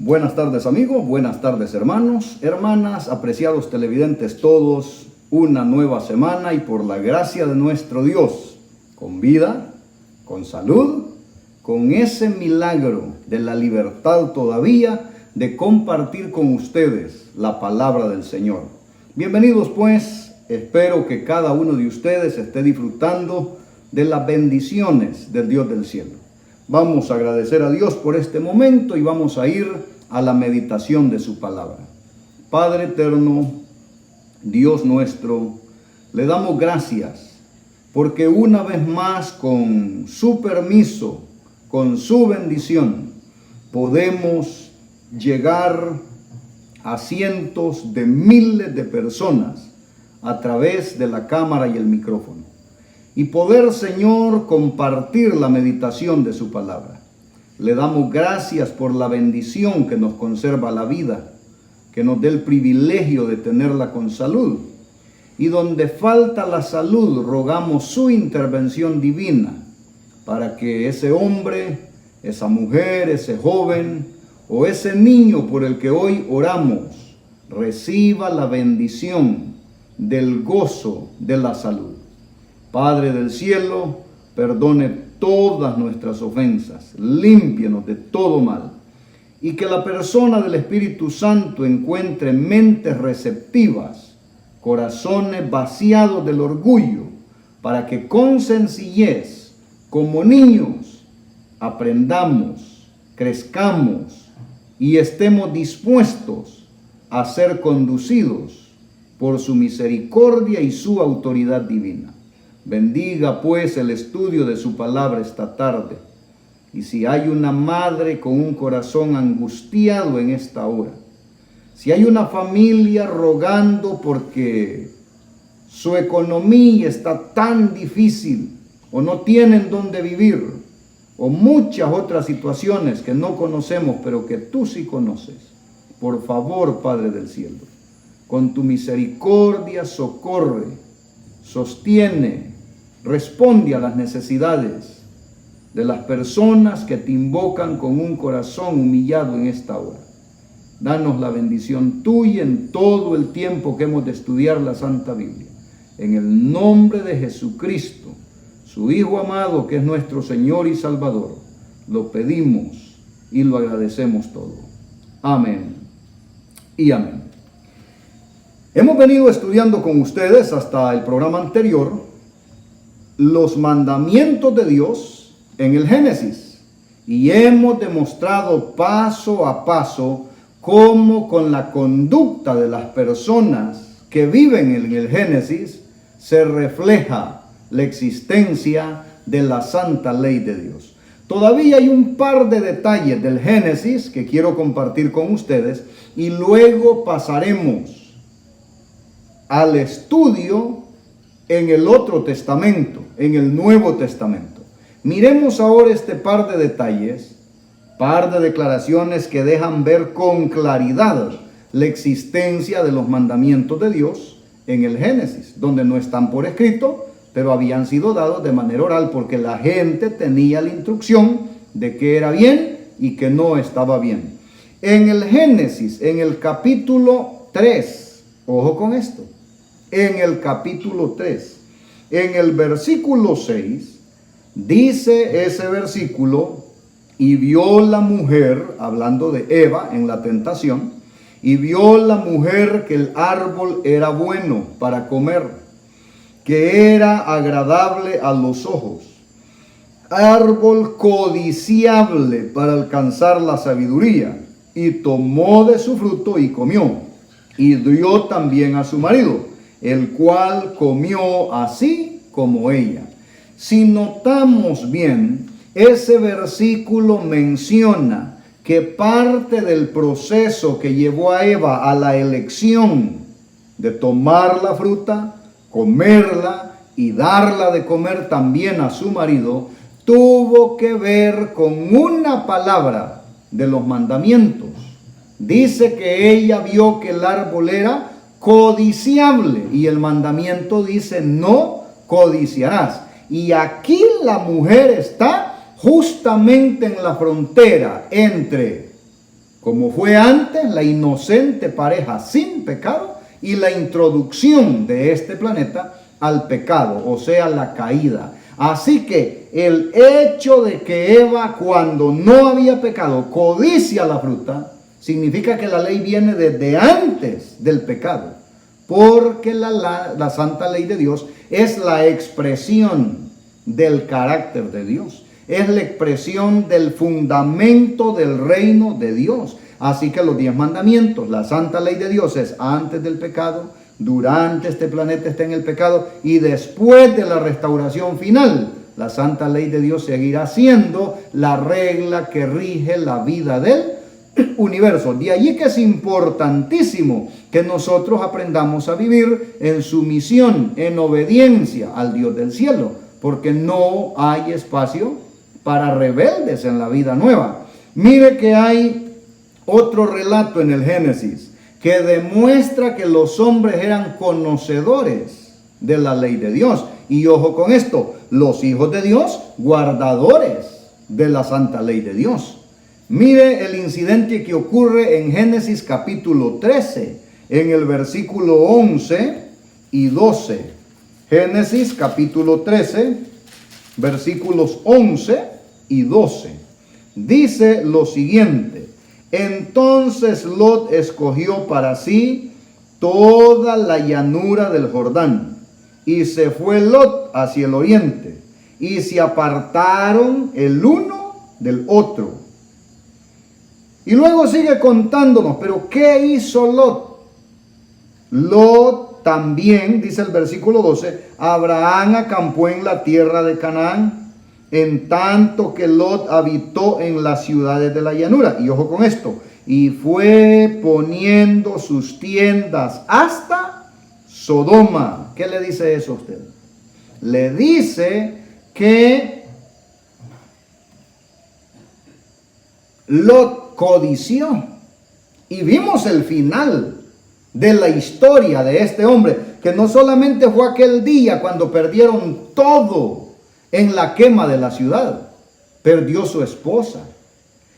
Buenas tardes amigos, buenas tardes hermanos, hermanas, apreciados televidentes todos, una nueva semana y por la gracia de nuestro Dios, con vida, con salud, con ese milagro de la libertad todavía de compartir con ustedes la palabra del Señor. Bienvenidos pues, espero que cada uno de ustedes esté disfrutando de las bendiciones del Dios del cielo. Vamos a agradecer a Dios por este momento y vamos a ir a la meditación de su palabra. Padre eterno, Dios nuestro, le damos gracias porque una vez más con su permiso, con su bendición, podemos llegar a cientos de miles de personas a través de la cámara y el micrófono. Y poder, Señor, compartir la meditación de su palabra. Le damos gracias por la bendición que nos conserva la vida, que nos dé el privilegio de tenerla con salud. Y donde falta la salud, rogamos su intervención divina para que ese hombre, esa mujer, ese joven o ese niño por el que hoy oramos, reciba la bendición del gozo de la salud. Padre del cielo, perdone todas nuestras ofensas, límpienos de todo mal, y que la persona del Espíritu Santo encuentre mentes receptivas, corazones vaciados del orgullo, para que con sencillez, como niños, aprendamos, crezcamos y estemos dispuestos a ser conducidos por su misericordia y su autoridad divina. Bendiga pues el estudio de su palabra esta tarde. Y si hay una madre con un corazón angustiado en esta hora, si hay una familia rogando porque su economía está tan difícil o no tienen dónde vivir, o muchas otras situaciones que no conocemos pero que tú sí conoces, por favor, Padre del cielo, con tu misericordia socorre, sostiene, responde a las necesidades de las personas que te invocan con un corazón humillado en esta hora. Danos la bendición tuya en todo el tiempo que hemos de estudiar la Santa Biblia. En el nombre de Jesucristo, su Hijo amado, que es nuestro Señor y Salvador, lo pedimos y lo agradecemos todo. Amén y amén. Hemos venido estudiando con ustedes hasta el programa anterior los mandamientos de Dios en el Génesis y hemos demostrado paso a paso cómo con la conducta de las personas que viven en el Génesis se refleja la existencia de la santa ley de Dios. Todavía hay un par de detalles del Génesis que quiero compartir con ustedes y luego pasaremos al estudio en el otro testamento, en el Nuevo Testamento. Miremos ahora este par de detalles, par de declaraciones que dejan ver con claridad la existencia de los mandamientos de Dios en el Génesis, donde no están por escrito, pero habían sido dados de manera oral porque la gente tenía la instrucción de qué era bien y qué no estaba bien. En el Génesis, en el capítulo 3, ojo con esto, en el capítulo 3, en el versículo 6, dice ese versículo, y vio la mujer, hablando de Eva en la tentación, y vio la mujer que el árbol era bueno para comer, que era agradable a los ojos, árbol codiciable para alcanzar la sabiduría, y tomó de su fruto y comió, y dio también a su marido, el cual comió así como ella. Si notamos bien, ese versículo menciona que parte del proceso que llevó a Eva a la elección de tomar la fruta, comerla y darla de comer también a su marido, tuvo que ver con una palabra de los mandamientos. Dice que ella vio que el árbol era codiciable y el mandamiento dice no codiciarás. Y aquí la mujer está justamente en la frontera entre como fue antes la inocente pareja sin pecado y la introducción de este planeta al pecado, o sea, la caída. Así que el hecho de que Eva, cuando no había pecado, codicia la fruta, significa que la ley viene desde antes del pecado, porque la santa ley de Dios es la expresión del carácter de Dios. Es la expresión del fundamento del reino de Dios. Así que los 10 mandamientos, la santa ley de Dios es antes del pecado, durante este planeta está en el pecado y después de la restauración final. La santa ley de Dios seguirá siendo la regla que rige la vida del universo. De allí que es importantísimo que nosotros aprendamos a vivir en sumisión, en obediencia al Dios del cielo, porque no hay espacio para rebeldes en la vida nueva. Mire que hay otro relato en el Génesis que demuestra que los hombres eran conocedores de la ley de Dios. Y ojo con esto, los hijos de Dios, guardadores de la santa ley de Dios. Mire el incidente que ocurre en Génesis capítulo 13, en el versículo 11 y 12. Génesis capítulo 13, versículos 11 y 12. Dice lo siguiente: entonces Lot escogió para sí toda la llanura del Jordán, y se fue Lot hacia el oriente, y se apartaron el uno del otro. Y luego sigue contándonos, pero ¿qué hizo Lot? Lot también, dice el versículo 12, Abraham acampó en la tierra de Canaán, en tanto que Lot habitó en las ciudades de la llanura. Y ojo con esto, y fue poniendo sus tiendas hasta Sodoma. ¿Qué le dice eso a usted? Le dice que Lot codició. Y vimos el final de la historia de este hombre, que no solamente fue aquel día cuando perdieron todo en la quema de la ciudad, perdió su esposa.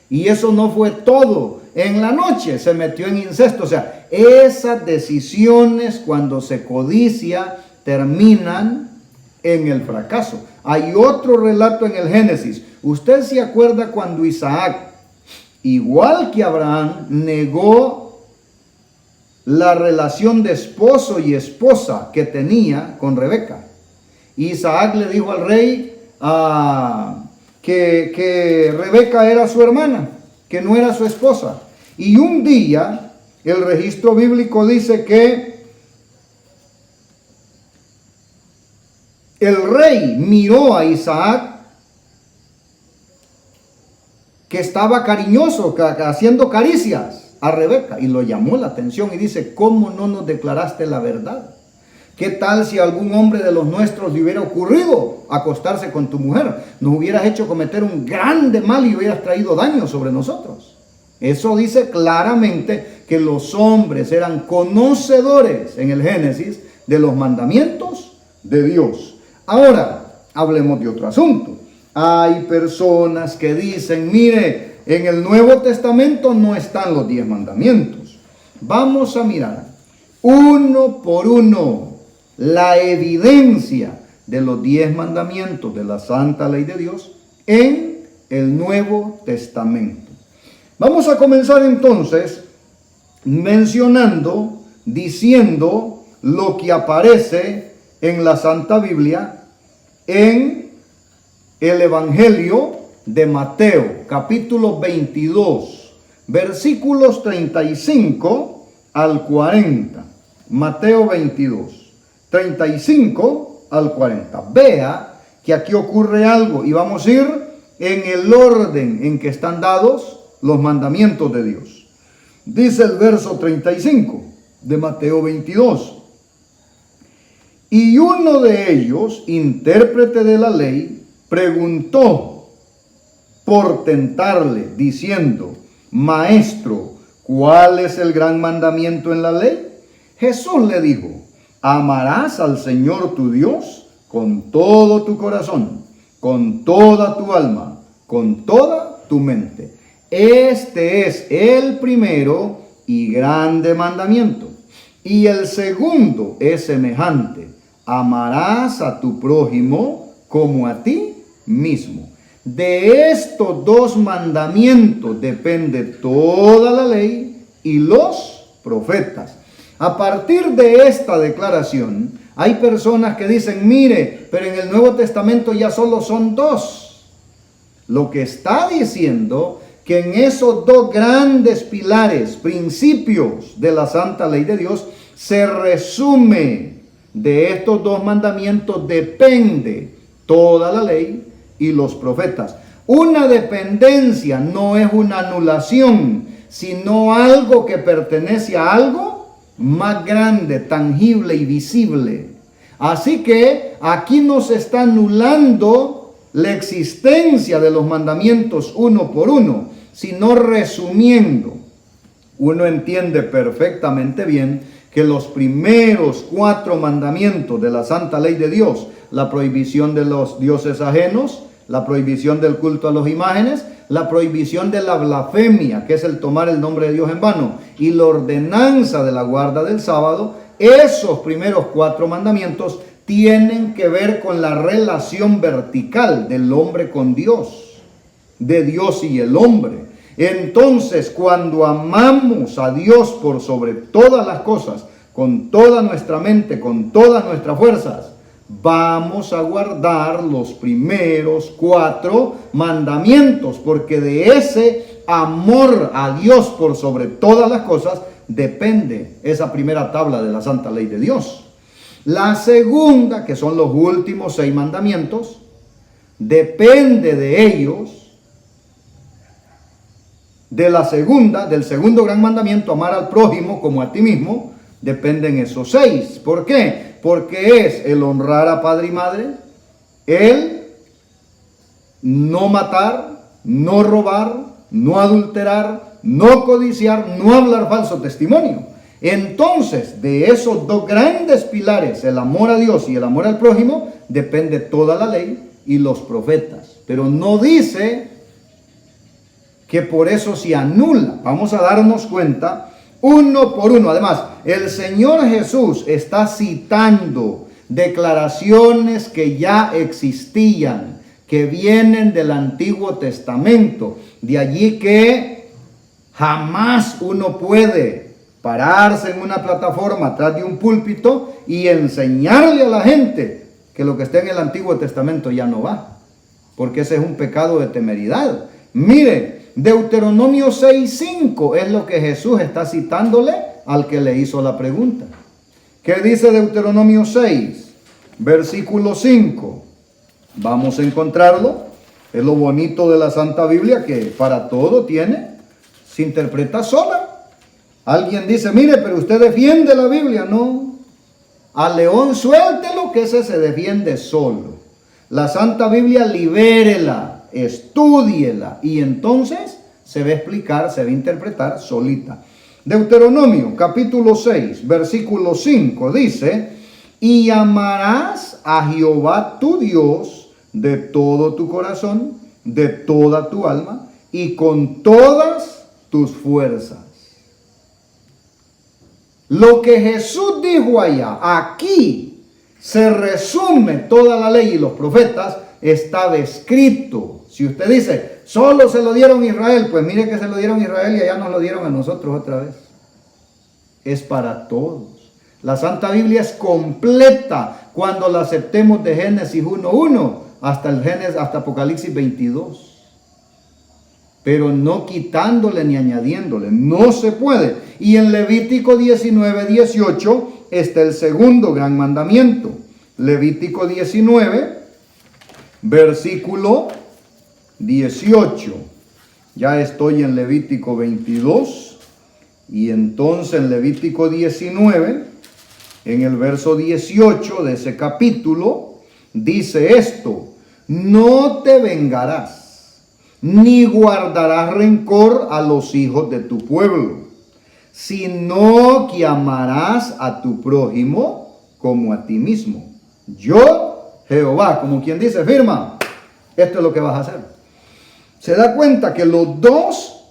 Y eso no fue todo. En la noche se metió en incesto. O sea, esas decisiones cuando se codicia terminan en el fracaso. Hay otro relato en el Génesis. Usted se acuerda cuando Isaac, igual que Abraham, negó la relación de esposo y esposa que tenía con Rebeca. Isaac le dijo al rey que Rebeca era su hermana, que no era su esposa. Y un día el registro bíblico dice que el rey miró a Isaac, que estaba cariñoso, haciendo caricias a Rebeca, y lo llamó la atención y dice: ¿cómo no nos declaraste la verdad? ¿Qué tal si a algún hombre de los nuestros le hubiera ocurrido acostarse con tu mujer? Nos hubieras hecho cometer un grande mal y hubieras traído daño sobre nosotros. Eso dice claramente que los hombres eran conocedores en el Génesis de los mandamientos de Dios. Ahora, hablemos de otro asunto. Hay personas que dicen: mire, en el Nuevo Testamento no están los 10 mandamientos. Vamos a mirar uno por uno la evidencia de los 10 mandamientos de la santa ley de Dios en el Nuevo Testamento. Vamos a comenzar entonces mencionando, diciendo lo que aparece en la Santa Biblia en el Evangelio de Mateo, capítulo 22, versículos 35 al 40. Mateo 22, 35 al 40. Vea que aquí ocurre algo y vamos a ir en el orden en que están dados los mandamientos de Dios. Dice el verso 35 de Mateo 22. Y uno de ellos, intérprete de la ley, preguntó por tentarle, diciendo: Maestro, ¿cuál es el gran mandamiento en la ley? Jesús le dijo: amarás al Señor tu Dios con todo tu corazón, con toda tu alma, con toda tu mente. Este es el primero y grande mandamiento. Y el segundo es semejante: amarás a tu prójimo como a ti mismo. De estos dos mandamientos depende toda la ley y los profetas. A partir de esta declaración, hay personas que dicen, mire, pero en el Nuevo Testamento ya solo son dos. Lo que está diciendo que en esos dos grandes pilares, principios de la santa ley de Dios, se resume: de estos dos mandamientos depende toda la ley y los profetas. Una dependencia no es una anulación, sino algo que pertenece a algo más grande, tangible y visible. Así que aquí no se está anulando la existencia de los mandamientos uno por uno, sino resumiendo. Uno entiende perfectamente bien que los primeros 4 mandamientos de la santa ley de Dios, la prohibición de los dioses ajenos, la prohibición del culto a las imágenes, la prohibición de la blasfemia, que es el tomar el nombre de Dios en vano, y la ordenanza de la guarda del sábado, esos primeros 4 mandamientos tienen que ver con la relación vertical del hombre con Dios, de Dios y el hombre. Entonces, cuando amamos a Dios por sobre todas las cosas, con toda nuestra mente, con todas nuestras fuerzas, vamos a guardar los primeros 4 mandamientos, porque de ese amor a Dios por sobre todas las cosas depende esa primera tabla de la santa ley de Dios. La segunda, que son los últimos 6 mandamientos, depende de ellos. De la segunda, del segundo gran mandamiento, amar al prójimo como a ti mismo, dependen esos 6. ¿Por qué? Porque es el honrar a padre y madre, el no matar, no robar, no adulterar, no codiciar, no hablar falso testimonio. Entonces, de esos 2 grandes pilares, el amor a Dios y el amor al prójimo, depende toda la ley y los profetas. Pero no dice que por eso se anula. Vamos a darnos cuenta uno por uno. Además, el Señor Jesús está citando declaraciones que ya existían, que vienen del Antiguo Testamento. De allí que jamás uno puede pararse en una plataforma atrás de un púlpito y enseñarle a la gente que lo que está en el Antiguo Testamento ya no va, porque ese es un pecado de temeridad. Mire, Deuteronomio 6:5 es lo que Jesús está citándole al que le hizo la pregunta. ¿Qué dice Deuteronomio 6? Versículo 5. Vamos a encontrarlo. Es lo bonito de la Santa Biblia, que para todo se interpreta sola. Alguien dice, mire, pero usted defiende la Biblia. No. Al león suéltelo, que ese se defiende solo. La Santa Biblia libérela, estúdiela, y entonces se va a explicar, se va a interpretar solita. Deuteronomio capítulo 6, versículo 5 dice: y amarás a Jehová tu Dios de todo tu corazón, de toda tu alma y con todas tus fuerzas. Lo que Jesús dijo allá, aquí se resume toda la ley y los profetas. Estaba escrito. Si usted dice, solo se lo dieron a Israel, pues mire que se lo dieron a Israel y allá nos lo dieron a nosotros otra vez. Es para todos. La Santa Biblia es completa cuando la aceptemos de Génesis 1:1 hasta Apocalipsis 22. Pero no quitándole ni añadiéndole, no se puede. Y en Levítico 19:18 está el segundo gran mandamiento. Levítico 19, versículo 18. Ya estoy en Levítico 22 y entonces en Levítico 19, en el verso 18 de ese capítulo, dice esto: no te vengarás, ni guardarás rencor a los hijos de tu pueblo, sino que amarás a tu prójimo como a ti mismo. Yo, Jehová, como quien dice, firma, esto es lo que vas a hacer. Se da cuenta que los dos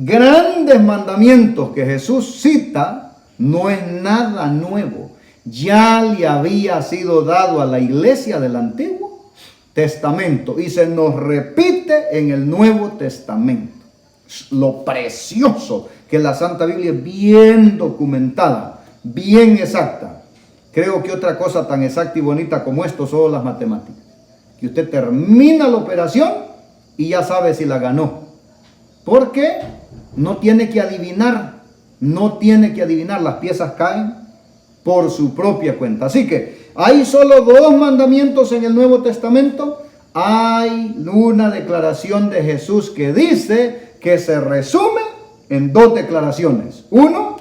grandes mandamientos que Jesús cita no es nada nuevo. Ya le había sido dado a la iglesia del Antiguo Testamento y se nos repite en el Nuevo Testamento. Lo precioso que la Santa Biblia es bien documentada, bien exacta. Creo que otra cosa tan exacta y bonita como esto son las matemáticas. Que usted termina la operación y ya sabe si la ganó. Porque no tiene que adivinar, las piezas caen por su propia cuenta. Así que hay solo 2 mandamientos en el Nuevo Testamento. Hay una declaración de Jesús que dice que se resume en 2 declaraciones. 1,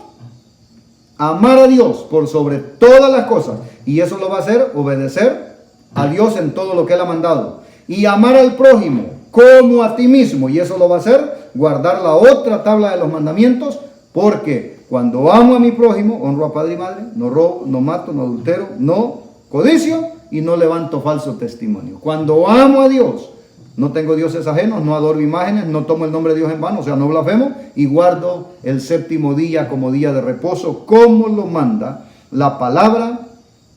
amar a Dios por sobre todas las cosas. Y eso lo va a hacer obedecer a Dios en todo lo que Él ha mandado. Y amar al prójimo como a ti mismo. Y eso lo va a hacer guardar la otra tabla de los mandamientos. Porque cuando amo a mi prójimo, honro a padre y madre, no robo, no mato, no adultero, no codicio y no levanto falso testimonio. Cuando amo a Dios, no tengo dioses ajenos, no adoro imágenes, no tomo el nombre de Dios en vano, o sea, no blasfemo, y guardo el 7º día como día de reposo, como lo manda la palabra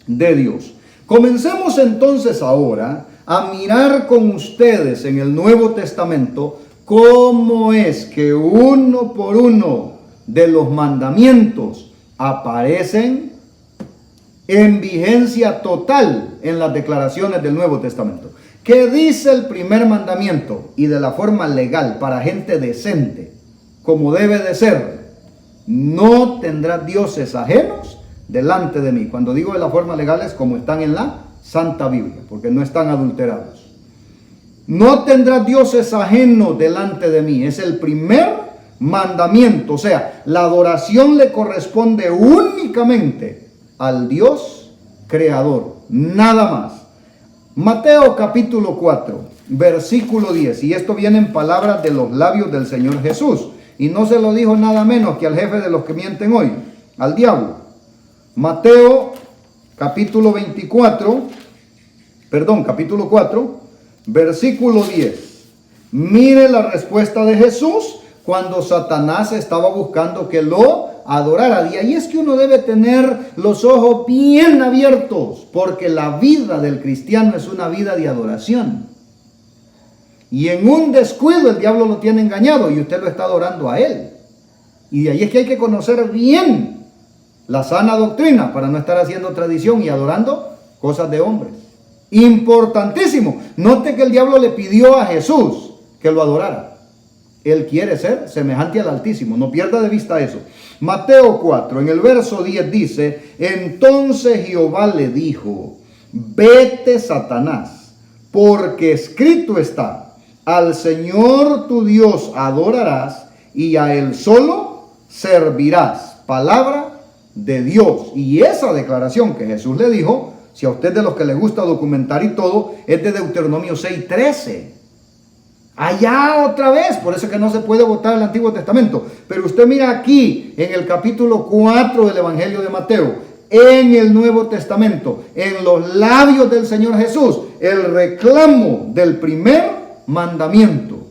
de Dios. Comencemos entonces ahora a mirar con ustedes en el Nuevo Testamento cómo es que uno por uno de los mandamientos aparecen en vigencia total en las declaraciones del Nuevo Testamento. ¿Qué dice el primer mandamiento? Y de la forma legal, para gente decente, como debe de ser: no tendrás dioses ajenos delante de mí. Cuando digo de la forma legal es como están en la Santa Biblia, porque no están adulterados. No tendrás dioses ajenos delante de mí. Es el primer mandamiento. O sea, la adoración le corresponde únicamente al Dios creador, nada más. Mateo capítulo 4, versículo 10. Y esto viene en palabras de los labios del Señor Jesús. Y no se lo dijo nada menos que al jefe de los que mienten hoy, al diablo. Mateo capítulo 4, versículo 10. Mire la respuesta de Jesús cuando Satanás estaba buscando que lo adorara. Y ahí es que uno debe tener los ojos bien abiertos, porque la vida del cristiano es una vida de adoración. Y en un descuido el diablo lo tiene engañado y usted lo está adorando a él. Y de ahí es que hay que conocer bien la sana doctrina para no estar haciendo tradición y adorando cosas de hombres. Importantísimo. Note que el diablo le pidió a Jesús que lo adorara. Él quiere ser semejante al Altísimo. No pierda de vista eso. Mateo 4, en el verso 10 dice: entonces Jehová le dijo: vete, Satanás, porque escrito está: al Señor tu Dios adorarás y a Él solo servirás. Palabra de Dios. Y esa declaración que Jesús le dijo, si a usted de los que le gusta documentar y todo, es de Deuteronomio 6:13. Allá otra vez, por eso es que no se puede votar el Antiguo Testamento. Pero usted mira aquí, en el capítulo 4 del Evangelio de Mateo, en el Nuevo Testamento, en los labios del Señor Jesús, el reclamo del primer mandamiento.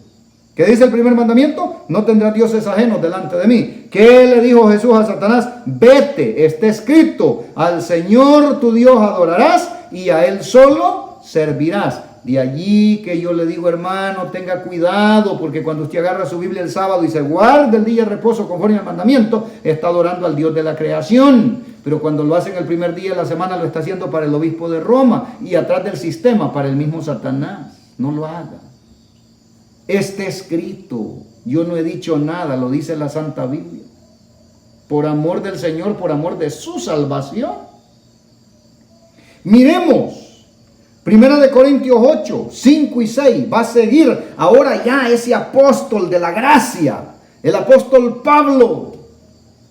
¿Qué dice el primer mandamiento? No tendrás dioses ajenos delante de mí. ¿Qué le dijo Jesús a Satanás? Vete, está escrito: al Señor tu Dios adorarás y a Él solo servirás. De allí que yo le digo, hermano, tenga cuidado, porque cuando usted agarra su Biblia el sábado y se guarda el día de reposo conforme al mandamiento, está adorando al Dios de la creación. Pero cuando lo hace en el primer día de la semana, lo está haciendo para el obispo de Roma y atrás del sistema para el mismo Satanás. No lo haga. Está escrito. Yo no he dicho nada, lo dice la Santa Biblia. Por amor del Señor, por amor de su salvación. Miremos. 1 Corintios 8, 5 y 6, va a seguir ahora ya ese apóstol de la gracia, el apóstol Pablo,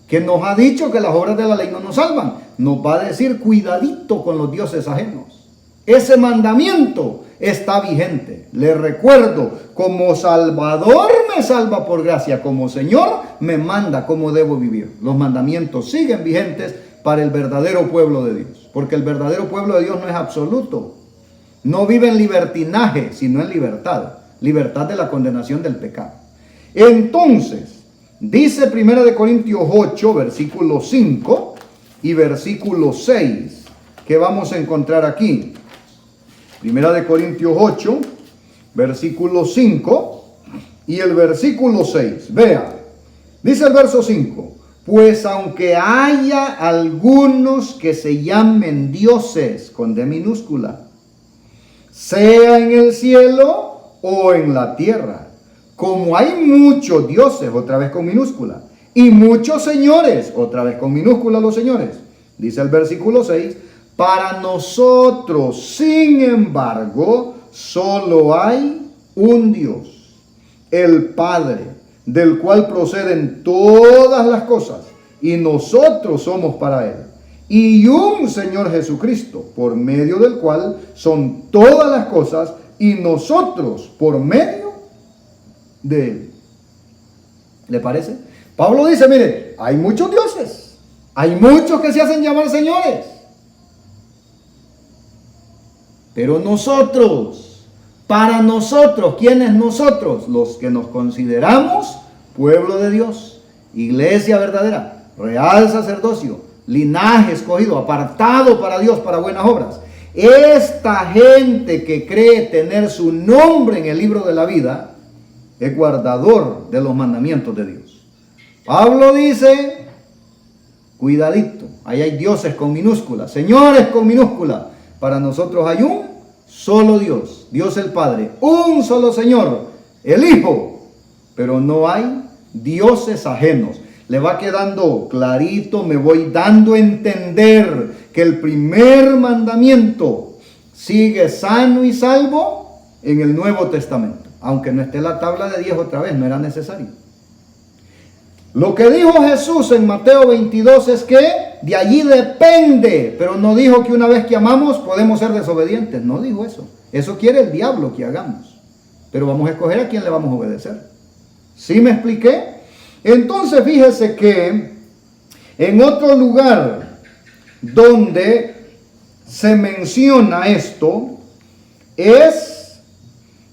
que nos ha dicho que las obras de la ley no nos salvan. Nos va a decir: cuidadito con los dioses ajenos. Ese mandamiento está vigente. Le recuerdo, como Salvador me salva por gracia, como Señor me manda cómo debo vivir. Los mandamientos siguen vigentes para el verdadero pueblo de Dios, porque el verdadero pueblo de Dios no es absoluto. No vive en libertinaje, sino en libertad. Libertad de la condenación del pecado. Entonces, Dice 1 Corintios 8, versículo 5 y versículo 6, que vamos a encontrar aquí. 1 Corintios 8, versículo 5 y el versículo 6. Vea, dice el verso 5. Pues aunque haya algunos que se llamen dioses, con D minúscula, sea en el cielo o en la tierra, como hay muchos dioses, otra vez con minúscula, y muchos señores, otra vez con minúscula los señores, dice el versículo 6, para nosotros, sin embargo, solo hay un Dios, el Padre, del cual proceden todas las cosas, y nosotros somos para Él. Y un Señor Jesucristo, por medio del cual son todas las cosas, y nosotros por medio de Él. ¿Le parece? Pablo dice, mire, hay muchos dioses, hay muchos que se hacen llamar señores, pero nosotros, para nosotros, ¿quiénes nosotros? Los que nos consideramos pueblo de Dios, iglesia verdadera, real sacerdocio, linaje escogido, apartado para Dios, para buenas obras. Esta gente que cree tener su nombre en el libro de la vida es guardador de los mandamientos de Dios. Pablo dice, cuidadito, ahí hay dioses con minúscula, señores con minúscula. Para nosotros hay un solo Dios, Dios el Padre, un solo Señor, el Hijo, pero no hay dioses ajenos. Le va quedando clarito, me voy dando a entender que el primer mandamiento sigue sano y salvo en el Nuevo Testamento. Aunque no esté la tabla de 10 otra vez, no era necesario. Lo que dijo Jesús en Mateo 22 es que de allí depende, pero no dijo que una vez que amamos podemos ser desobedientes. No dijo eso. Eso quiere el diablo que hagamos. Pero vamos a escoger a quién le vamos a obedecer. ¿Sí me expliqué? Entonces fíjese que en otro lugar donde se menciona esto es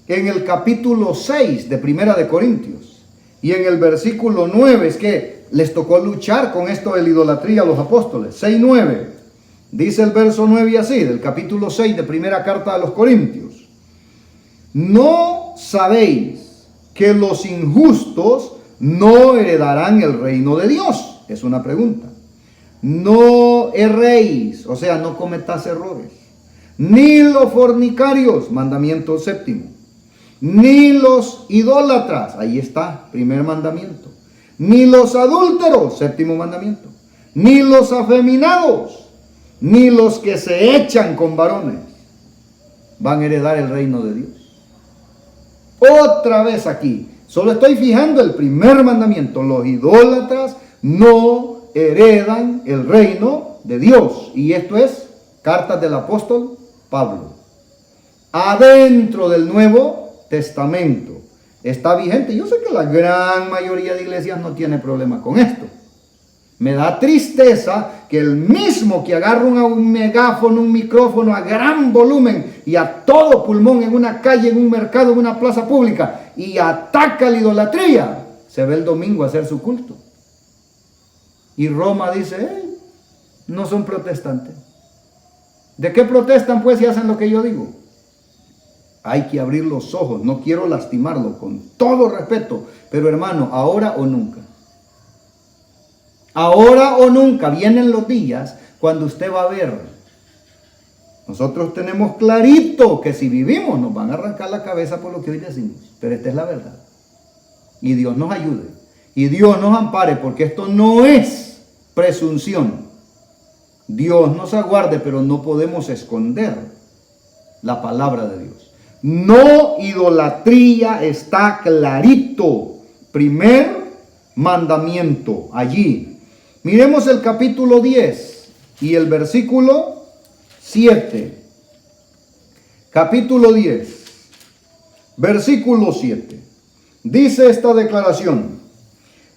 en el capítulo 6 de Primera de Corintios y en el versículo 9. Es que les tocó luchar con esto de la idolatría a los apóstoles. 6:9 dice el verso 9 y así del capítulo 6 de Primera Carta a los Corintios: ¿no sabéis que los injustos no heredarán el reino de Dios? Es una pregunta. No erréis, o sea, no cometáis errores, ni los fornicarios, mandamiento séptimo, ni los idólatras, ahí está, primer mandamiento, ni los adúlteros, séptimo mandamiento, ni los afeminados, ni los que se echan con varones van a heredar el reino de Dios. Otra vez aquí, solo estoy fijando el primer mandamiento: los idólatras no heredan el reino de Dios. Y esto es cartas del apóstol Pablo. Adentro del Nuevo Testamento está vigente. Yo sé que la gran mayoría de iglesias no tiene problema con esto. Me da tristeza que el mismo que agarra un megáfono, un micrófono a gran volumen y a todo pulmón en una calle, en un mercado, en una plaza pública y ataca la idolatría, se ve el domingo a hacer su culto. Y Roma dice, no son protestantes. ¿De qué protestan pues si hacen lo que yo digo? Hay que abrir los ojos. No quiero lastimarlo, con todo respeto, pero hermano, ahora o nunca. Ahora o nunca vienen los días cuando usted va a ver. Nosotros tenemos clarito que si vivimos nos van a arrancar la cabeza por lo que hoy decimos. Pero esta es la verdad. Y Dios nos ayude. Y Dios nos ampare, porque esto no es presunción. Dios nos aguarde, pero no podemos esconder la palabra de Dios. No idolatría, está clarito. Primer mandamiento allí. Miremos el capítulo 10 y el versículo 7. Capítulo 10, versículo 7. Dice esta declaración: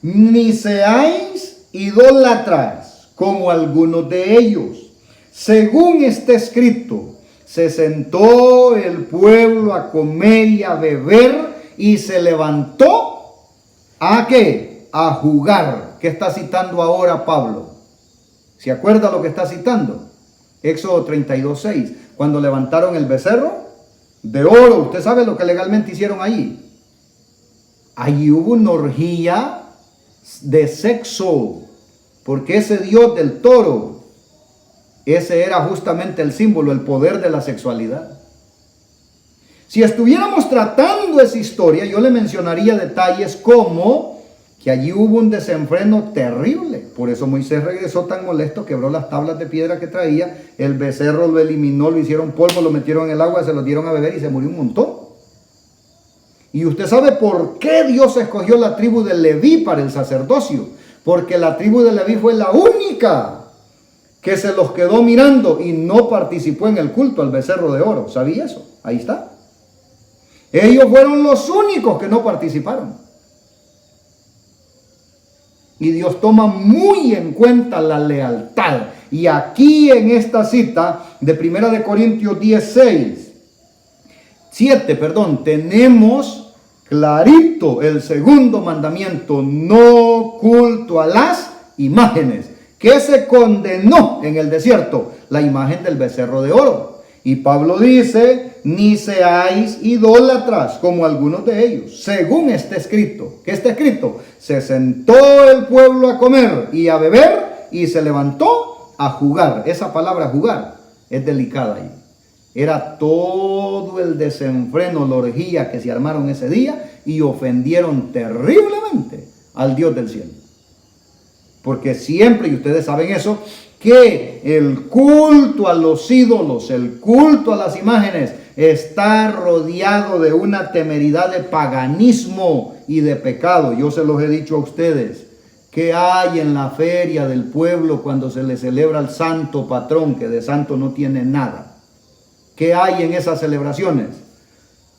ni seáis idólatras como algunos de ellos. Según está escrito, se sentó el pueblo a comer y a beber y se levantó ¿a qué? A jugar. ¿Qué está citando ahora Pablo? ¿Se acuerda lo que está citando? Éxodo 32:6. Cuando levantaron el becerro de oro. Usted sabe lo que legalmente hicieron allí. Allí hubo una orgía de sexo. Porque ese dios del toro, ese era justamente el símbolo, el poder de la sexualidad. Si estuviéramos tratando esa historia, yo le mencionaría detalles como que allí hubo un desenfreno terrible. Por eso Moisés regresó tan molesto, quebró las tablas de piedra que traía, el becerro lo eliminó, lo hicieron polvo, lo metieron en el agua, se lo dieron a beber y se murió un montón. Y usted sabe por qué Dios escogió la tribu de Leví para el sacerdocio. Porque la tribu de Leví fue la única que se los quedó mirando y no participó en el culto al becerro de oro. ¿Sabía eso? Ahí está. Ellos fueron los únicos que no participaron. Y Dios toma muy en cuenta la lealtad. Y aquí en esta cita de 1 Corintios 7, tenemos clarito el segundo mandamiento: no culto a las imágenes. ¿Qué se condenó en el desierto? La imagen del becerro de oro. Y Pablo dice: ni seáis idólatras como algunos de ellos, según está escrito. ¿Qué está escrito? Se sentó el pueblo a comer y a beber y se levantó a jugar. Esa palabra jugar es delicada ahí. Era todo el desenfreno, la orgía que se armaron ese día y ofendieron terriblemente al Dios del cielo. Porque siempre, y ustedes saben eso, que el culto a los ídolos, el culto a las imágenes, está rodeado de una temeridad de paganismo y de pecado. Yo se los he dicho a ustedes. ¿Qué hay en la feria del pueblo cuando se le celebra al santo patrón, que de santo no tiene nada? ¿Qué hay en esas celebraciones?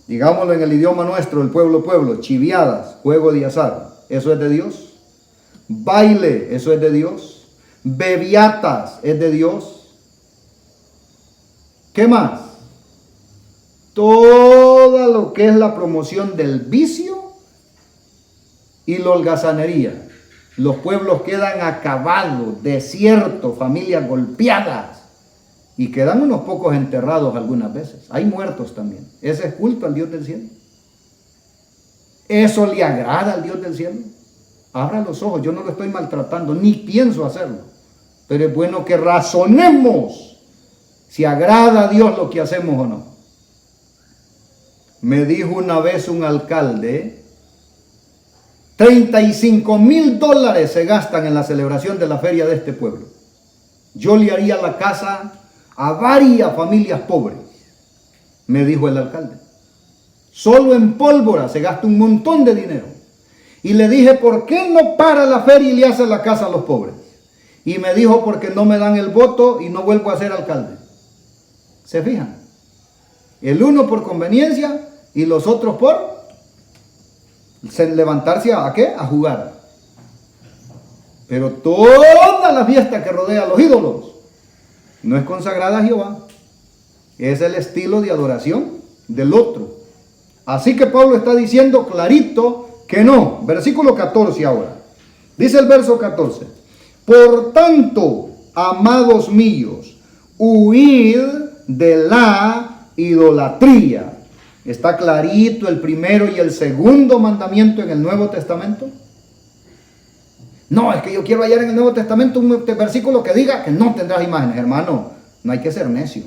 Digámoslo en el idioma nuestro, el pueblo, chiviadas, juego de azar. ¿Eso es de Dios? Baile, ¿eso es de Dios? Bebiatas, ¿es de Dios? ¿Qué más? Todo lo que es la promoción del vicio y la holgazanería. Los pueblos quedan acabados, desiertos, familias golpeadas. Y quedan unos pocos enterrados algunas veces. Hay muertos también. ¿Ese es culto al Dios del cielo? ¿Eso le agrada al Dios del cielo? Abra los ojos. Yo no lo estoy maltratando, ni pienso hacerlo. Pero es bueno que razonemos si agrada a Dios lo que hacemos o no. Me dijo una vez un alcalde: $35,000 se gastan en la celebración de la feria de este pueblo. Yo le haría la casa a varias familias pobres, me dijo el alcalde. Solo en pólvora se gasta un montón de dinero. Y le dije: ¿por qué no para la feria y le hace la casa a los pobres? Y me dijo: porque no me dan el voto y no vuelvo a ser alcalde. ¿Se fijan? El uno por conveniencia y los otros por levantarse ¿a qué? A jugar. Pero toda la fiesta que rodea a los ídolos no es consagrada a Jehová. Es el estilo de adoración del otro. Así que Pablo está diciendo clarito que no. Versículo 14 ahora. Dice el verso 14: por tanto, amados míos, huid de la idolatría. ¿Está clarito el primero y el segundo mandamiento en el Nuevo Testamento? No, es que yo quiero hallar en el Nuevo Testamento un versículo que diga que no tendrás imágenes. Hermano, no hay que ser necio.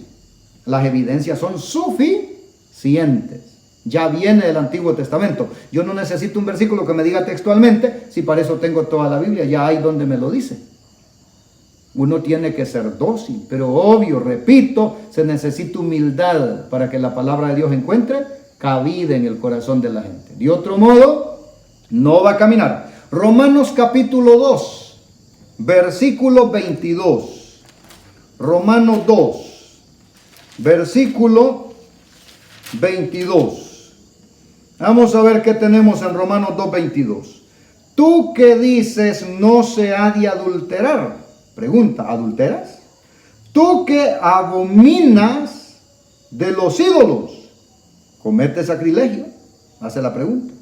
Las evidencias son suficientes. Ya viene del Antiguo Testamento. Yo no necesito un versículo que me diga textualmente, si para eso tengo toda la Biblia. Ya hay donde me lo dice. Uno tiene que ser dócil, pero obvio, repito, se necesita humildad para que la palabra de Dios encuentre cabida en el corazón de la gente. De otro modo, no va a caminar. Romanos capítulo 2, versículo 22. Romanos 2, versículo 22. Vamos a ver qué tenemos en Romanos 2, 22. Tú que dices no se ha de adulterar. Pregunta, ¿adulteras? Tú que abominas de los ídolos, ¿cometes sacrilegio? Hace la pregunta.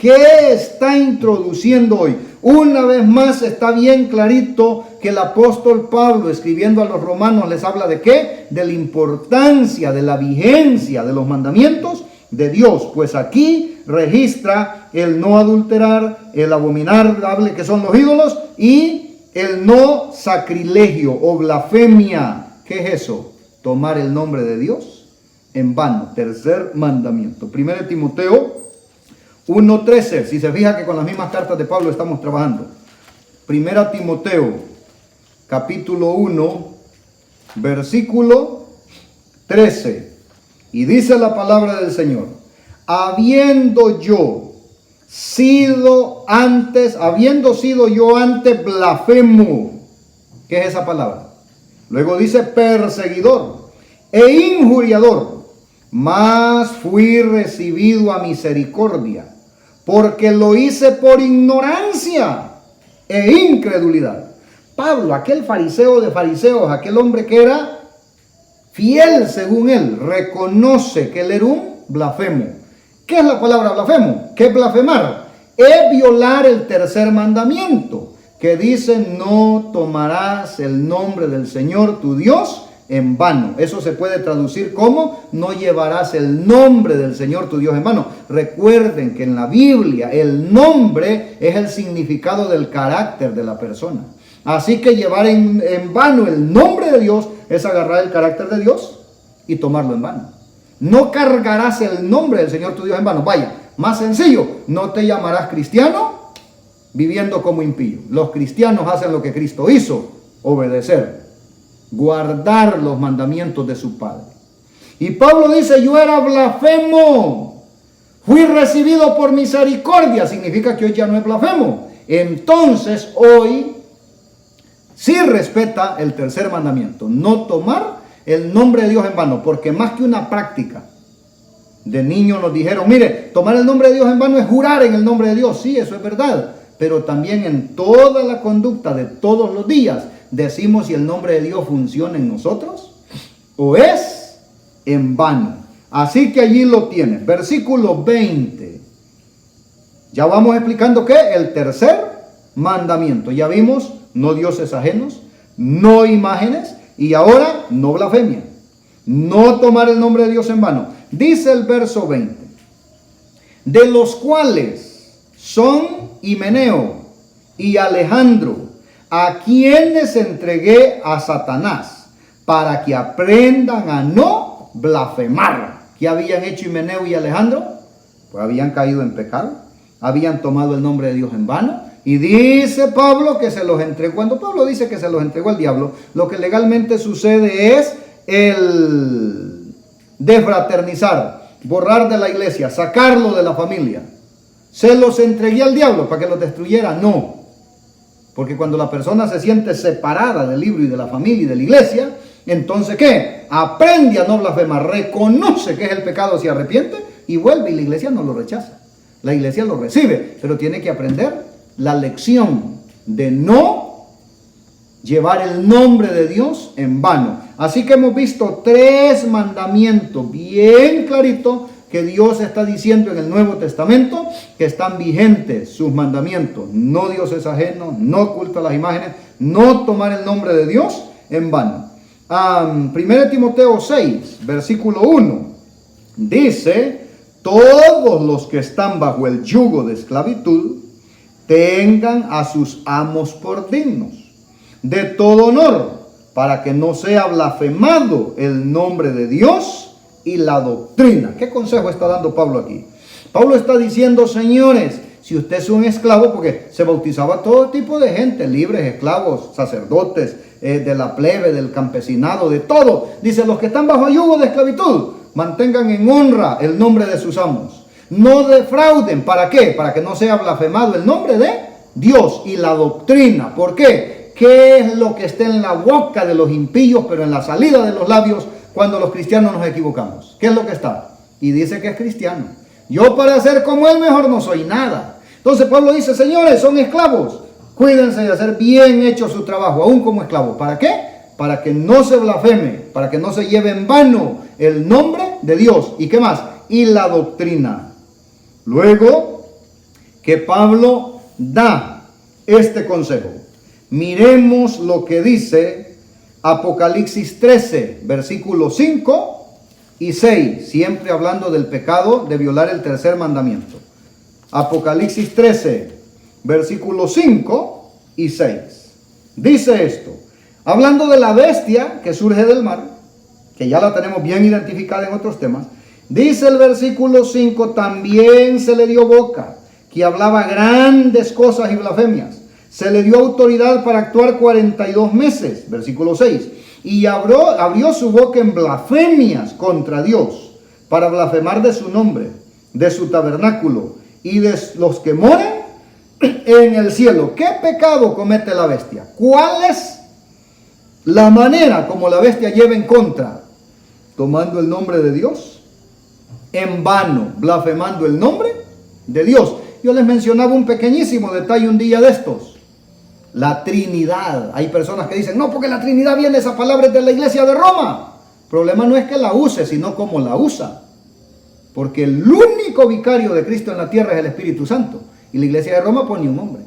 ¿Qué está introduciendo hoy? Una vez más está bien clarito que el apóstol Pablo, escribiendo a los romanos, les habla de ¿qué? De la importancia, de la vigencia de los mandamientos de Dios. Pues aquí registra el no adulterar, el abominable que son los ídolos y el no sacrilegio o blasfemia. ¿Qué es eso? Tomar el nombre de Dios en vano. Tercer mandamiento. 1 Timoteo 1:13. Si se fija que con las mismas cartas de Pablo estamos trabajando. 1 Timoteo capítulo 1 versículo 13. Y dice la palabra del Señor: habiendo sido yo antes blasfemo. ¿Qué es esa palabra? Luego dice perseguidor e injuriador, mas fui recibido a misericordia, porque lo hice por ignorancia e incredulidad. Pablo, aquel fariseo de fariseos, aquel hombre que era fiel según él, reconoce que él era un blasfemo. ¿Qué es la palabra blasfemo? ¿Qué es blasfemar? Es violar el tercer mandamiento, que dice: no tomarás el nombre del Señor tu Dios en vano. Eso se puede traducir como: no llevarás el nombre del Señor tu Dios en vano. Recuerden que en la Biblia el nombre es el significado del carácter de la persona. Así que llevar en vano el nombre de Dios es agarrar el carácter de Dios y tomarlo en vano. No cargarás el nombre del Señor tu Dios en vano. Vaya, más sencillo: no te llamarás cristiano viviendo como impío. Los cristianos hacen lo que Cristo hizo: obedecer, guardar los mandamientos de su Padre. Y Pablo dice: yo era blasfemo, fui recibido por misericordia. Significa que hoy ya no es blasfemo. Entonces hoy sí respeta el tercer mandamiento: no tomar el nombre de Dios en vano. Porque más que una práctica, de niño nos dijeron: mire, tomar el nombre de Dios en vano es jurar en el nombre de Dios. Sí, eso es verdad. Pero también en toda la conducta de todos los días decimos si el nombre de Dios funciona en nosotros o es en vano. Así que allí lo tienen. Versículo 20. Ya vamos explicando que el tercer mandamiento. Ya vimos: no dioses ajenos, no imágenes, y ahora no blasfemia, no tomar el nombre de Dios en vano. Dice el verso 20: de los cuales son Himeneo y Alejandro, a quienes entregué a Satanás, para que aprendan a no blasfemar. ¿Qué habían hecho Himeneo y Alejandro? Pues habían caído en pecado, habían tomado el nombre de Dios en vano. Y dice Pablo que se los entregó. Cuando Pablo dice que se los entregó al diablo, lo que legalmente sucede es el desfraternizar, borrar de la iglesia, sacarlo de la familia. ¿Se los entregué al diablo para que los destruyera? No. Porque cuando la persona se siente separada del libro y de la familia y de la iglesia, entonces ¿qué? Aprende a no blasfemar, reconoce que es el pecado, se arrepiente y vuelve, y la iglesia no lo rechaza. La iglesia lo recibe, pero tiene que aprender la lección de no llevar el nombre de Dios en vano. Así que hemos visto 3 mandamientos bien claritos que Dios está diciendo en el Nuevo Testamento que están vigentes sus mandamientos: no dioses ajenos, no culto a las imágenes, no tomar el nombre de Dios en vano. 1 Timoteo 6, versículo 1, dice: todos los que están bajo el yugo de esclavitud tengan a sus amos por dignos de todo honor, para que no sea blasfemado el nombre de Dios y la doctrina. ¿Qué consejo está dando Pablo aquí? Pablo está diciendo: señores, si usted es un esclavo, porque se bautizaba todo tipo de gente, libres, esclavos, sacerdotes, de la plebe, del campesinado, de todo. Dice: los que están bajo yugo de esclavitud, mantengan en honra el nombre de sus amos. No defrauden. ¿Para qué? Para que no sea blasfemado el nombre de Dios y la doctrina. ¿Por qué? ¿Qué es lo que está en la boca de los impíos, pero en la salida de los labios cuando los cristianos nos equivocamos? ¿Qué es lo que está? Y dice que es cristiano. Yo, para ser como él, mejor no soy nada. Entonces Pablo dice: señores, son esclavos, cuídense de hacer bien hecho su trabajo, aún como esclavos. ¿Para qué? Para que no se blasfeme, para que no se lleve en vano el nombre de Dios. ¿Y qué más? Y la doctrina. Luego que Pablo da este consejo. Miremos lo que dice Apocalipsis 13, versículos 5 y 6, siempre hablando del pecado de violar el tercer mandamiento. Apocalipsis 13, versículos 5 y 6. Dice esto, hablando de la bestia que surge del mar, que ya la tenemos bien identificada en otros temas. Dice el versículo 5, también se le dio boca, que hablaba grandes cosas y blasfemias. Se le dio autoridad para actuar 42 meses, versículo 6. Y abrió su boca en blasfemias contra Dios, para blasfemar de su nombre, de su tabernáculo y de los que moran en el cielo. ¿Qué pecado comete la bestia? ¿Cuál es la manera como la bestia lleva en contra? Tomando el nombre de Dios en vano, blasfemando el nombre de Dios. Yo les mencionaba un pequeñísimo detalle un día de estos. La Trinidad. Hay personas que dicen, no, porque la Trinidad viene, esa palabra es de la iglesia de Roma. El problema no es que la use, sino cómo la usa. Porque el único vicario de Cristo en la tierra es el Espíritu Santo. Y la iglesia de Roma pone un nombre.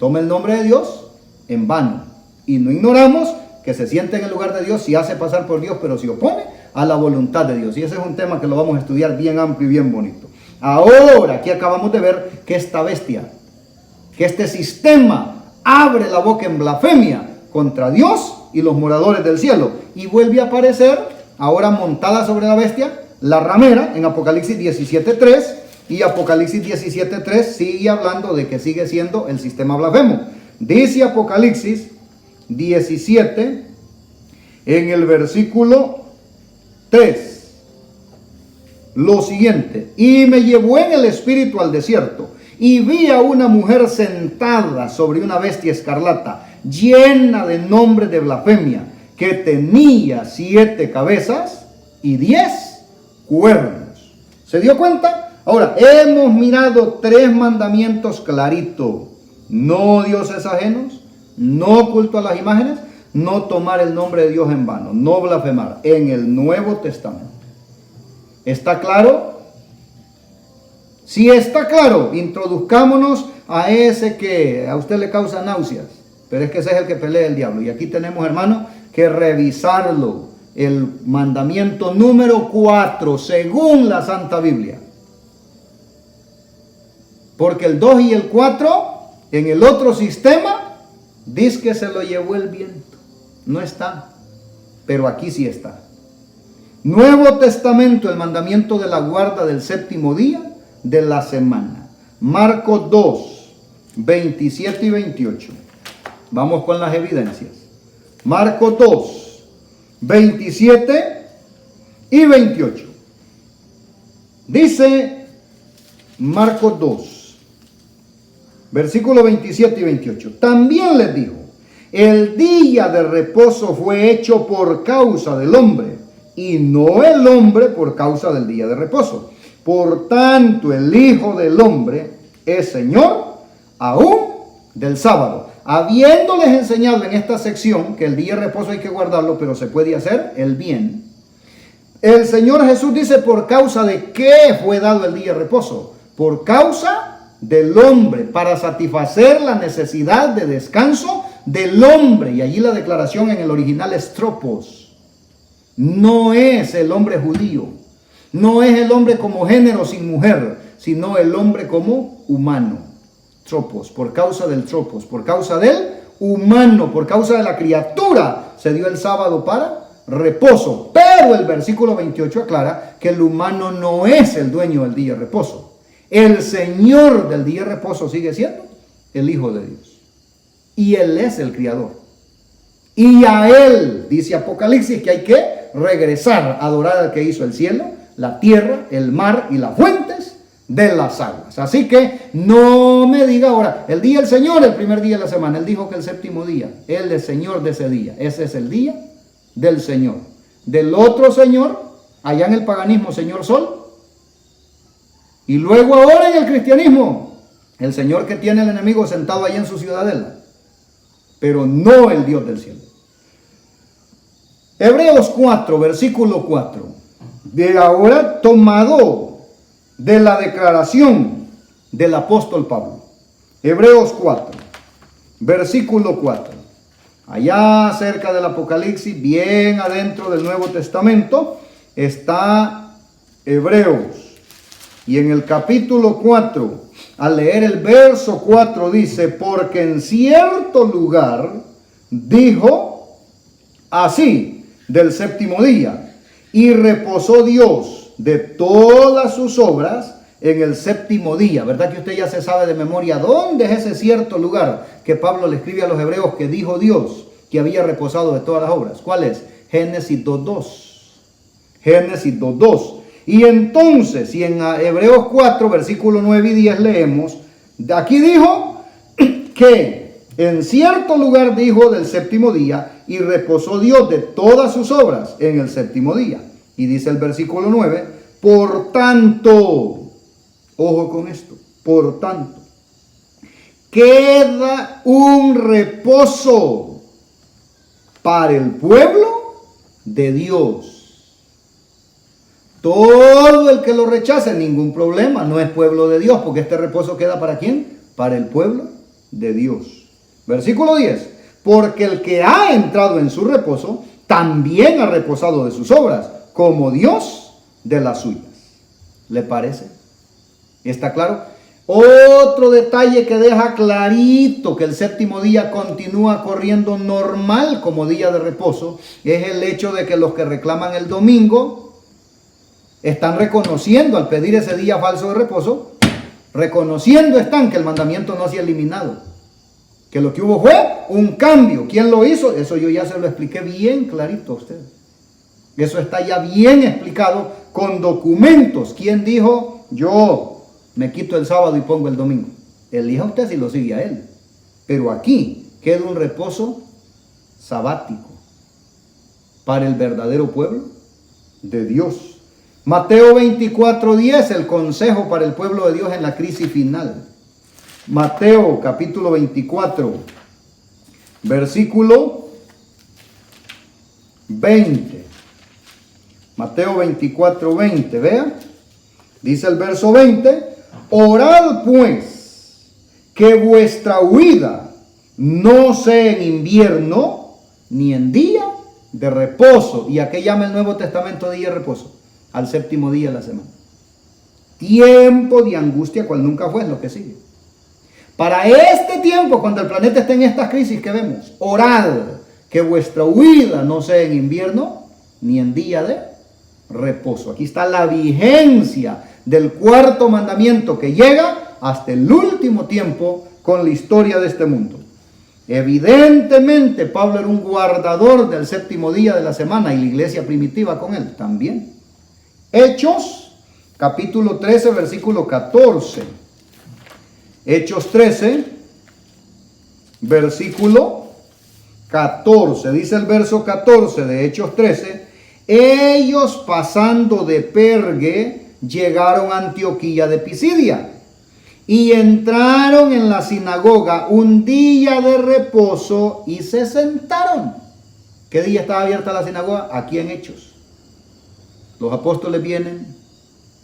Toma el nombre de Dios en vano. Y no ignoramos que se siente en el lugar de Dios y hace pasar por Dios, pero se opone a la voluntad de Dios. Y ese es un tema que lo vamos a estudiar bien amplio y bien bonito. Ahora, aquí acabamos de ver que esta bestia, que este sistema abre la boca en blasfemia contra Dios y los moradores del cielo. Y vuelve a aparecer, ahora montada sobre la bestia, la ramera en Apocalipsis 17:3. Y Apocalipsis 17:3 sigue hablando de que sigue siendo el sistema blasfemo. Dice Apocalipsis 17 en el versículo 3 lo siguiente: y me llevó en el espíritu al desierto, y vi a una mujer sentada sobre una bestia escarlata, llena de nombre de blasfemia, que tenía 7 cabezas y 10 cuernos. ¿Se dio cuenta? Ahora, hemos mirado 3 mandamientos claritos: no dioses ajenos, no culto a las imágenes, no tomar el nombre de Dios en vano, no blasfemar, en el Nuevo Testamento. ¿Está claro? Si está claro, introduzcámonos a ese que a usted le causa náuseas, pero es que ese es el que pelea el diablo. Y aquí tenemos, hermano, que revisarlo. El mandamiento número 4, según la Santa Biblia. Porque el 2 y el 4, en el otro sistema, dice que se lo llevó el viento. No está, pero aquí sí está. Nuevo Testamento, el mandamiento de la guarda del séptimo día de la semana. Marcos 2, 27 y 28. Vamos con las evidencias. Marcos 2, 27 y 28. Dice Marcos 2, versículo 27 y 28. También les dijo: el día de reposo fue hecho por causa del hombre, y no el hombre por causa del día de reposo. Por tanto, el Hijo del Hombre es Señor aún del sábado. Habiéndoles enseñado en esta sección que el día de reposo hay que guardarlo, pero se puede hacer el bien, el Señor Jesús dice: ¿por causa de qué fue dado el día de reposo? Por causa del hombre, para satisfacer la necesidad de descanso del hombre. Y allí la declaración en el original es tropos. No es el hombre judío, no es el hombre como género sin mujer, sino el hombre como humano. Tropos, por causa del tropos, por causa del humano, por causa de la criatura, se dio el sábado para reposo. Pero el versículo 28 aclara que el humano no es el dueño del día de reposo. El Señor del día de reposo sigue siendo el Hijo de Dios. Y Él es el Creador. Y a Él, dice Apocalipsis, que hay que regresar a adorar al que hizo el cielo, la tierra, el mar y las fuentes de las aguas. Así que no me diga ahora, el día del Señor, el primer día de la semana. Él dijo que el séptimo día, Él es Señor de ese día. Ese es el día del Señor. Del otro Señor, allá en el paganismo, Señor Sol. Y luego ahora en el cristianismo, el Señor que tiene el enemigo sentado allá en su ciudadela. Pero no el Dios del cielo. Hebreos 4, versículo 4. De ahora tomado de la declaración del apóstol Pablo. Hebreos 4, versículo 4. Allá cerca del Apocalipsis, bien adentro del Nuevo Testamento, está Hebreos. Y en el capítulo 4, al leer el verso 4, dice: porque en cierto lugar dijo así del séptimo día, y reposó Dios de todas sus obras en el séptimo día. ¿Verdad que usted ya se sabe de memoria dónde es ese cierto lugar que Pablo le escribe a los hebreos que dijo Dios que había reposado de todas las obras? ¿Cuál es? Génesis 2.2. Génesis 2.2. Y entonces, si en Hebreos 4, versículo 9 y 10 leemos, aquí dijo que en cierto lugar dijo del séptimo día, y reposó Dios de todas sus obras en el séptimo día. Y dice el versículo 9, por tanto, ojo con esto, por tanto, queda un reposo para el pueblo de Dios. Todo el que lo rechace, ningún problema, no es pueblo de Dios, porque este reposo queda ¿para quién? Para el pueblo de Dios. Versículo 10, porque el que ha entrado en su reposo, también ha reposado de sus obras, como Dios de las suyas. ¿Le parece? ¿Está claro? Otro detalle que deja clarito que el séptimo día continúa corriendo normal como día de reposo es el hecho de que los que reclaman el domingo están reconociendo al pedir ese día falso de reposo, reconociendo están que el mandamiento no se ha eliminado, que lo que hubo fue un cambio. ¿Quién lo hizo? Eso yo ya se lo expliqué bien clarito a ustedes. Eso está ya bien explicado con documentos. ¿Quién dijo? Yo me quito el sábado y pongo el domingo. Elija usted si lo sigue a él. Pero aquí queda un reposo sabático para el verdadero pueblo de Dios. Mateo 24:10, el consejo para el pueblo de Dios en la crisis final. Mateo capítulo 24, versículo 20. Mateo 24:20, vea. Dice el verso 20, orad pues que vuestra huida no sea en invierno ni en día de reposo. ¿Y a qué llama el Nuevo Testamento día de reposo? Al séptimo día de la semana. Tiempo de angustia cual nunca fue, es lo que sigue. Para este tiempo, cuando el planeta esté en estas crisis que vemos, orad que vuestra huida no sea en invierno ni en día de reposo. Aquí está la vigencia del cuarto mandamiento que llega hasta el último tiempo con la historia de este mundo. Evidentemente Pablo era un guardador del séptimo día de la semana y la iglesia primitiva con él también. Hechos capítulo 13 versículo 14. Hechos 13 versículo 14. Dice el verso 14 de Hechos 13: ellos pasando de Perge llegaron a Antioquía de Pisidia y entraron en la sinagoga un día de reposo y se sentaron. ¿Qué día estaba abierta la sinagoga? Aquí en Hechos. Los apóstoles vienen,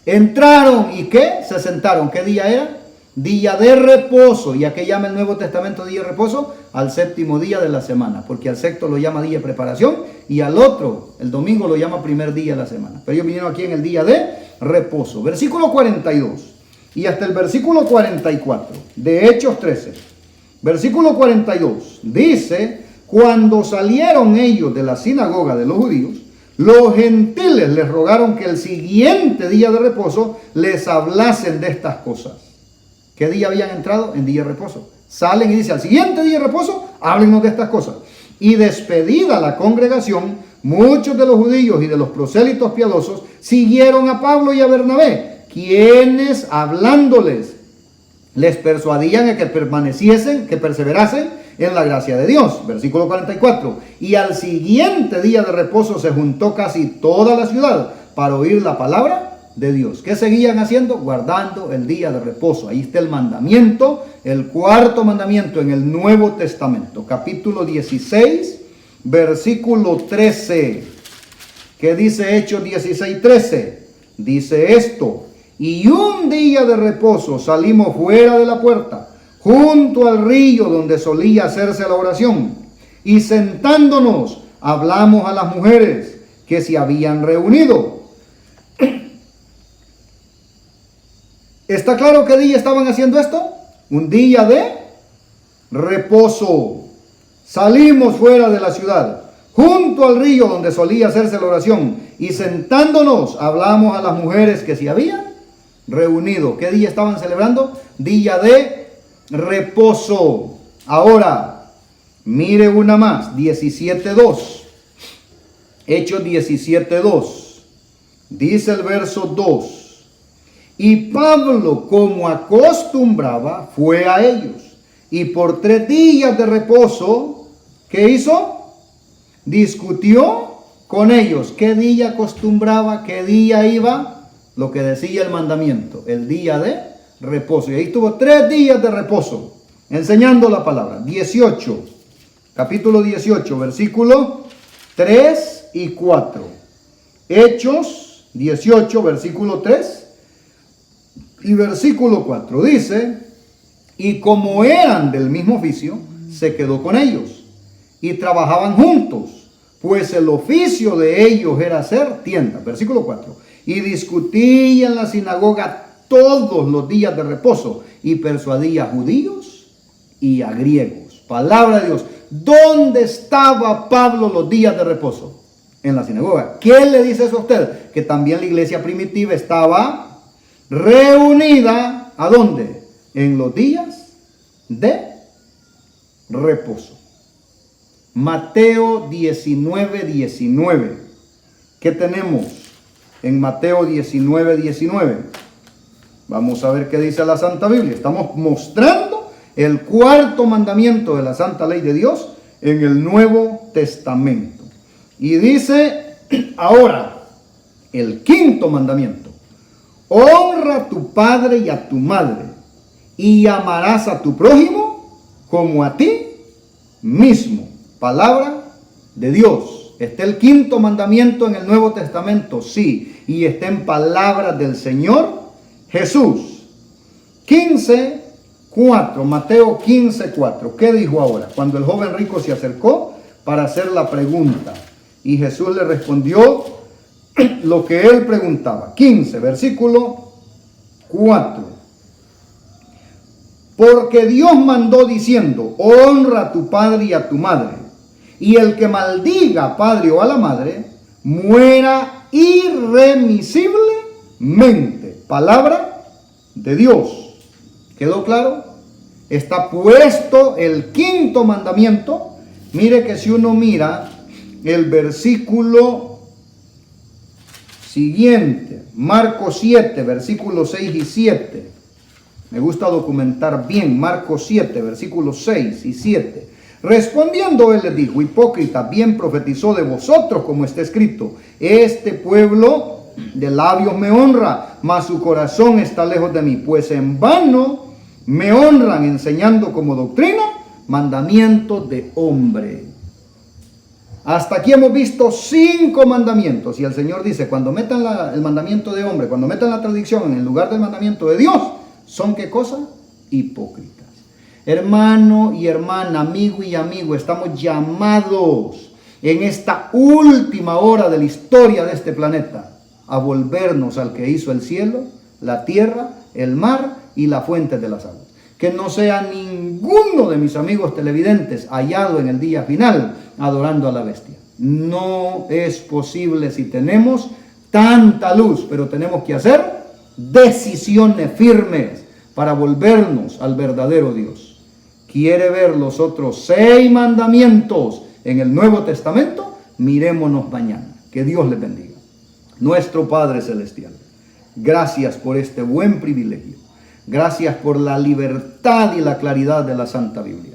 entraron y ¿qué? Se sentaron. ¿Qué día era? Día de reposo. ¿Y a qué llama el Nuevo Testamento día de reposo? Al séptimo día de la semana, porque al sexto lo llama día de preparación y al otro, el domingo, lo llama primer día de la semana. Pero ellos vinieron aquí en el día de reposo. Versículo 42 y hasta el versículo 44 de Hechos 13. Versículo 42 dice: cuando salieron ellos de la sinagoga de los judíos, los gentiles les rogaron que el siguiente día de reposo les hablasen de estas cosas. ¿Qué día habían entrado? En día de reposo. Salen y dicen: al siguiente día de reposo, háblenos de estas cosas. Y despedida la congregación, muchos de los judíos y de los prosélitos piadosos siguieron a Pablo y a Bernabé, quienes hablándoles les persuadían a que permaneciesen, que perseverasen en la gracia de Dios. Versículo 44. Y al siguiente día de reposo se juntó casi toda la ciudad para oír la palabra de Dios. ¿Qué seguían haciendo? Guardando el día de reposo. Ahí está el mandamiento, el cuarto mandamiento en el Nuevo Testamento. Capítulo 16, versículo 13. ¿Qué dice Hechos 16:13? Dice esto: y un día de reposo salimos fuera de la puerta, junto al río donde solía hacerse la oración, y sentándonos hablamos a las mujeres que se habían reunido. ¿Está claro qué día estaban haciendo esto? Un día de reposo. Salimos fuera de la ciudad, junto al río donde solía hacerse la oración, y sentándonos hablamos a las mujeres que se habían reunido. ¿Qué día estaban celebrando? Día de reposo. Ahora, mire una más, 17:2. Hechos 17:2. Dice el verso 2. Y Pablo, como acostumbraba, fue a ellos. Y por 3 días de reposo, ¿qué hizo? Discutió con ellos. ¿Qué día acostumbraba? ¿Qué día iba? Lo que decía el mandamiento, el día de reposo. Y ahí tuvo 3 días de reposo, enseñando la palabra. 18, capítulo 18, versículo 3 y 4. Hechos 18, versículo 3 y versículo 4. Dice, y como eran del mismo oficio, se quedó con ellos y trabajaban juntos, pues el oficio de ellos era hacer tiendas. Versículo 4. Y discutía en la sinagoga todos los días de reposo y persuadía a judíos y a griegos. Palabra de Dios. ¿Dónde estaba Pablo los días de reposo? En la sinagoga. ¿Qué le dice eso a usted? Que también la iglesia primitiva estaba reunida. ¿A dónde? En los días de reposo. Mateo 19:19. ¿Qué tenemos en Mateo 19:19? Vamos a ver qué dice la Santa Biblia. Estamos mostrando el 4º mandamiento de la Santa Ley de Dios en el Nuevo Testamento. Y dice ahora el 5.º mandamiento. Honra a tu padre y a tu madre, y amarás a tu prójimo como a ti mismo. Palabra de Dios. ¿Está el 5.º mandamiento en el Nuevo Testamento? Sí. Y está en palabras del Señor Jesús. 15:4. Mateo 15:4. ¿Qué dijo ahora? Cuando el joven rico se acercó para hacer la pregunta. Y Jesús le respondió lo que él preguntaba. 15, versículo 4. Porque Dios mandó diciendo, honra a tu padre y a tu madre. Y el que maldiga a padre o a la madre, muera irremisiblemente. Palabra de Dios. ¿Quedó claro? Está puesto el 5.º mandamiento. Mire que si uno mira el versículo siguiente, Marcos 7, versículos 6 y 7. Me gusta documentar bien. Marcos 7, versículos 6 y 7. Respondiendo él les dijo, hipócrita, bien profetizó de vosotros como está escrito, este pueblo de labios me honra, mas su corazón está lejos de mí, pues en vano me honran enseñando como doctrina mandamientos de hombre. Hasta aquí hemos visto 5 mandamientos y el Señor dice, cuando metan el mandamiento de hombre, cuando metan la tradición en el lugar del mandamiento de Dios, ¿son qué cosa? Hipócritas. Hermano y hermana, amigo y amigo, estamos llamados en esta última hora de la historia de este planeta a volvernos al que hizo el cielo, la tierra, el mar y la fuente de las aguas. Que no sea ninguno de mis amigos televidentes hallado en el día final adorando a la bestia. No es posible si tenemos tanta luz, pero tenemos que hacer decisiones firmes para volvernos al verdadero Dios. ¿Quiere ver los otros 6 mandamientos en el Nuevo Testamento? Mirémonos mañana. Que Dios les bendiga. Nuestro Padre Celestial, gracias por este buen privilegio. Gracias por la libertad y la claridad de la Santa Biblia.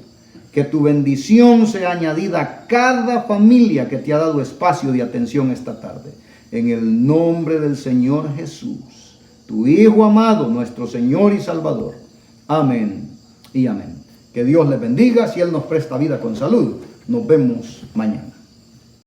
Que tu bendición sea añadida a cada familia que te ha dado espacio de atención esta tarde. En el nombre del Señor Jesús, tu Hijo amado, nuestro Señor y Salvador. Amén y amén. Que Dios les bendiga. Si Él nos presta vida con salud, nos vemos mañana.